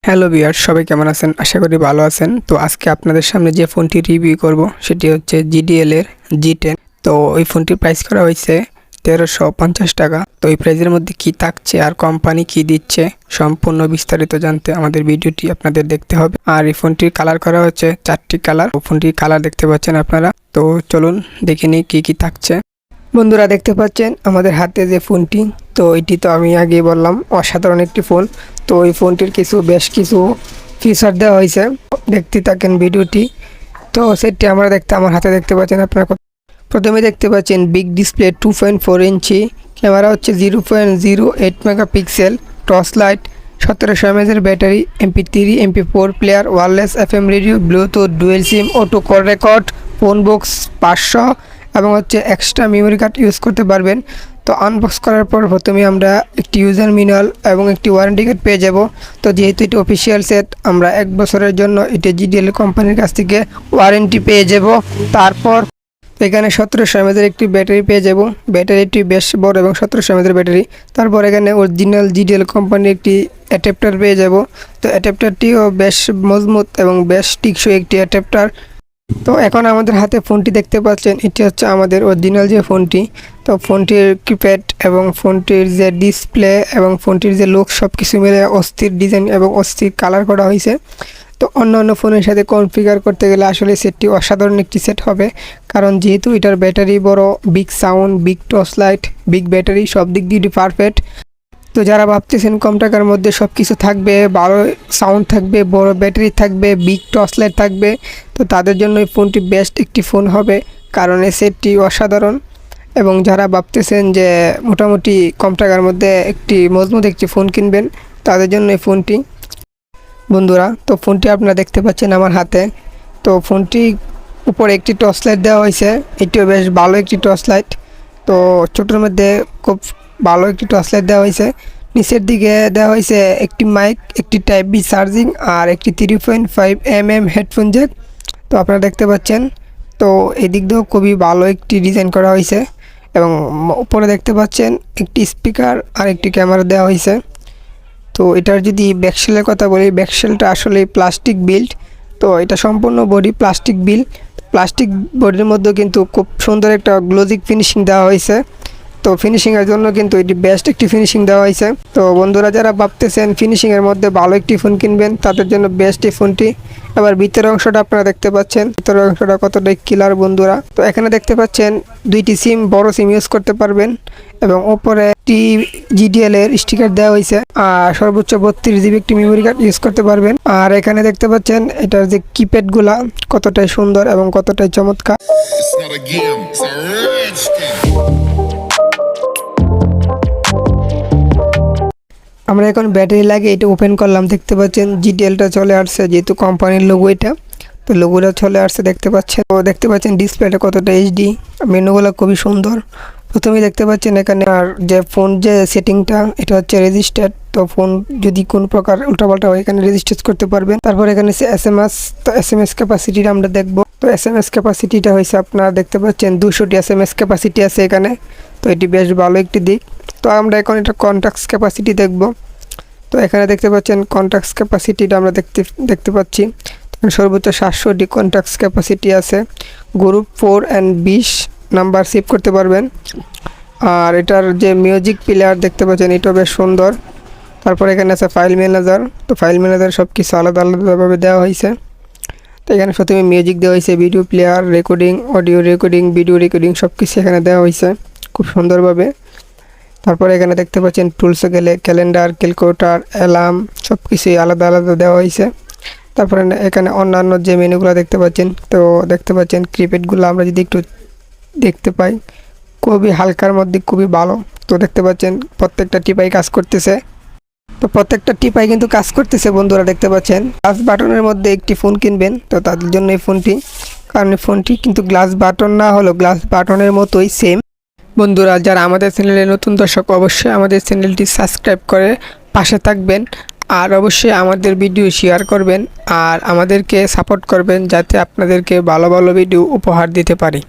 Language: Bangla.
হ্যালো ভিউয়ার্স, সবাই কেমন আছেন? আশা করি ভালো আছেন। তো আজকে আপনাদের সামনে যে ফোনটি রিভিউ করব সেটি হচ্ছে GDL এর G10। তো ওই ফোনটির প্রাইস করা হয়েছে 1350 টাকা। তো এই প্রাইসের মধ্যে কি থাকছে আর কোম্পানি কি দিচ্ছে সম্পূর্ণ বিস্তারিত জানতে আমাদের ভিডিওটি আপনাদের দেখতে হবে। আর এই ফোনটির কালার করা হচ্ছে 4টি কালার। ফোনটির কালার দেখতে পাচ্ছেন আপনারা। তো চলুন দেখে নিই কি কি থাকছে। বন্ধুরা দেখতে পাচ্ছেন আমাদের হাতে যে ফোনটি, তো এটি তো আমি আগে বললাম অসাধারণ একটি ফোন। তো এই ফোনটির বেশ কিছু ফিচার দেওয়া হয়েছে, দেখতে থাকেন ভিডিওটি। তো সেটি আমরা আমার হাতে দেখতে পাচ্ছেন আপনারা। প্রথমে দেখতে পাচ্ছেন বিগ ডিসপ্লে 2.4 ইঞ্চি, ক্যামেরা হচ্ছে 0.08 megapixel, torch light, 1700 mAh battery, MP3 MP4 player, wireless FM radio, bluetooth, dual sim, auto call record, phone box 500 এবং হচ্ছে এক্সট্রা মেমোরি কার্ড ইউজ করতে পারবেন। তো আনবক্স করার পর প্রথমে আমরা একটি ইউজার ম্যানুয়াল এবং একটি ওয়ারেন্টি কার্ড পেয়ে যাব। তো যেহেতু এটি অফিসিয়াল সেট, আমরা 1 বছরের জন্য এটি GDL কোম্পানির কাছ থেকে ওয়ারেন্টি পেয়ে যাব। তারপর এখানে 1700 mAh একটি ব্যাটারি পেয়ে যাব। ব্যাটারিটি বেশ বড় এবং 1700 mAh ব্যাটারি। তারপর এখানে অরিজিনাল GDL কোম্পানির একটি অ্যাডাপ্টার পেয়ে যাব। তো অ্যাডাপ্টারটিও বেশ মজবুত এবং বেশ টিকসই একটি অ্যাডাপ্টার। তো এখন আমাদের হাতে ফোনটি দেখতে পাচ্ছেন, এটি হচ্ছে আমাদের অরিজিনাল যে ফোনটি। তো ফোনটির কিপ্যাড এবং ফোনটির যে ডিসপ্লে এবং ফোনটির যে লুক সব কিছু মিলে অস্থির ডিজাইন এবং অস্থির কালার করা হয়েছে। তো অন্য ফোনের সাথে কনফিগার করতে গেলে আসলে সেটটি অসাধারণ একটি সেট হবে, কারণ যেহেতু এটার ব্যাটারি বড়, big sound, big torch light, big battery, সব দিক দিয়ে পারফেক্ট। তো যারা ভাবতেছেন কম টাকার মধ্যে সব কিছু থাকবে, ভালো সাউন্ড থাকবে, বড় ব্যাটারি থাকবে, বিগ টর্চ লাইট থাকবে, তো তাদের জন্য এই ফোনটি বেস্ট একটি ফোন হবে, কারণ এই সেটটি অসাধারণ। এবং যারা ভাবতেছেন যে মোটামুটি কম টাকার মধ্যে একটি মজবুত একটি ফোন কিনবেন, তাদের জন্য এই ফোনটি। বন্ধুরা, তো ফোনটি আপনারা দেখতে পাচ্ছেন আমার হাতে। তো ফোনটি উপরে একটি টর্চ লাইট দেওয়া হয়েছে, এটিও বেশ ভালো একটি টর্চ লাইট। তো ছোটোর মধ্যে খুব ভালো একটি টর্চ লাইট দেওয়া হয়েছে। নিচের দিকে দেওয়া হয়েছে একটি মাইক, একটি টাইপ বি চার্জিং আর একটি 3.5 mm হেডফোন জ্যাক। তো আপনারা দেখতে পাচ্ছেন। তো এদিক দিয়েও খুবই ভালো একটি ডিজাইন করা হয়েছে এবং উপরে দেখতে পাচ্ছেন একটি স্পিকার আর একটি ক্যামেরা দেওয়া হয়েছে। তো এটার যদি ব্যাকশেলের কথা বলি, ব্যাকশেলটা আসলে প্লাস্টিক বিল্ড। তো এটা সম্পূর্ণ বডি প্লাস্টিক বিল্ড। প্লাস্টিক বডির মধ্যে কিন্তু খুব সুন্দর একটা গ্লোজিক ফিনিশিং দেওয়া হয়েছে। তো ফিনিশিংয়ের জন্য কিন্তু এটি বেস্ট একটি ফিনিশিং দেওয়া হয়েছে। তো বন্ধুরা যারা ভাবতেছেন ফিনিশিংয়ের মধ্যে ভালো একটি ফোন কিনবেন, তাদের জন্য বেস্ট এই ফোনটি। এবার ভিতরের অংশটা আপনারা দেখতে পাচ্ছেন, ভিতরের অংশটা কতটাই ক্লিয়ার বন্ধুরা। তো এখানে দেখতে পাচ্ছেন 2টি সিম, বড় সিম ইউজ করতে পারবেন এবং উপরে একটি GDL এর স্টিকার দেওয়া হয়েছে আর সর্বোচ্চ 32 GB একটি মেমোরি কার্ড ইউজ করতে পারবেন। আর এখানে দেখতে পাচ্ছেন এটার যে কিপ্যাডগুলা কতটাই সুন্দর এবং কতটাই চমৎকার। আমরা এখন ব্যাটারি লাগে এটা ওপেন করলাম, দেখতে পাচ্ছেন GDLটা চলে আসছে, যেহেতু কোম্পানির লোগো এটা। তো লোগোটা চলে আসছে দেখতে পাচ্ছেন। তো দেখতে পাচ্ছেন ডিসপ্লেটা কতটা HD, মেনুগুলো খুবই সুন্দর। প্রথমেই দেখতে পাচ্ছেন এখানে আর যে ফোন যে সেটিংটা, এটা হচ্ছে রেজিস্টার্ড। তো ফোন যদি কোনো প্রকার উল্টাপাল্টা হয় এখানে রেজিস্টার করতে পারবেন। তারপর এখানে SMS, তো SMS ক্যাপাসিটিটা আমরা দেখব। তো SMS ক্যাপাসিটিটা হয়েছে আপনারা দেখতে পাচ্ছেন 200টি SMS ক্যাপাসিটি আছে এখানে। তো এটি বেশ ভালো একটি দিক। তো আমরা এখন এটা কন্ট্যাক্টস ক্যাপাসিটি দেখব। তো এখানে দেখতে পাচ্ছেন কন্ট্যাক্টস ক্যাপাসিটিটা আমরা দেখতে পাচ্ছি। সর্বোচ্চ 700টি কন্ট্যাক্টস ক্যাপাসিটি আছে। গ্রুপ 4 and 20 নাম্বার সেভ করতে পারবেন। আর এটার যে মিউজিক প্লেয়ার দেখতে পাচ্ছেন, এটা বেশ সুন্দর। তারপর এখানে আছে ফাইল ম্যানেজার। তো ফাইল ম্যানেজার সব কিছু আলাদা আলাদাভাবে দেওয়া হয়েছে। তো এখানে প্রথমে মিউজিক দেওয়া হয়েছে, video player, recording, audio recording, video recording সব কিছু এখানে দেওয়া হয়েছে খুব সুন্দরভাবে। তারপরে এখানে দেখতে পাচ্ছেন টুলসে গেলে ক্যালেন্ডার, ক্যালকুলেটর, অ্যালার্ম সব কিছুই আলাদা আলাদা দেওয়া হয়েছে। তারপরে এখানে অন্যান্য যে মেনুগুলো দেখতে পাচ্ছেন, তো দেখতে পাচ্ছেন কিপ্যাডগুলো আমরা যদি একটু দেখতে পাই, খুবই হালকার মধ্যে খুবই ভালো। তো দেখতে পাচ্ছেন প্রত্যেকটা টিপাই কাজ করতেছে। তো প্রত্যেকটা টিপাই কিন্তু কাজ করতেছে বন্ধুরা দেখতে পাচ্ছেন। গ্লাস বাটনের মধ্যে একটি ফোন কিনবেন, তো তাদের জন্য এই ফোনটি, কারণ এই ফোনটি কিন্তু গ্লাস বাটন না হলেও গ্লাস বাটনের মতোই সেম। বন্ধুরা যারা আমাদের চ্যানেলে নতুন দর্শক, অবশ্যই আমাদের চ্যানেলটি সাবস্ক্রাইব করে পাশে থাকবেন আর অবশ্যই আমাদের ভিডিও শেয়ার করবেন আর আমাদেরকে সাপোর্ট করবেন, যাতে আপনাদেরকে ভালো ভালো ভিডিও উপহার দিতে পারি।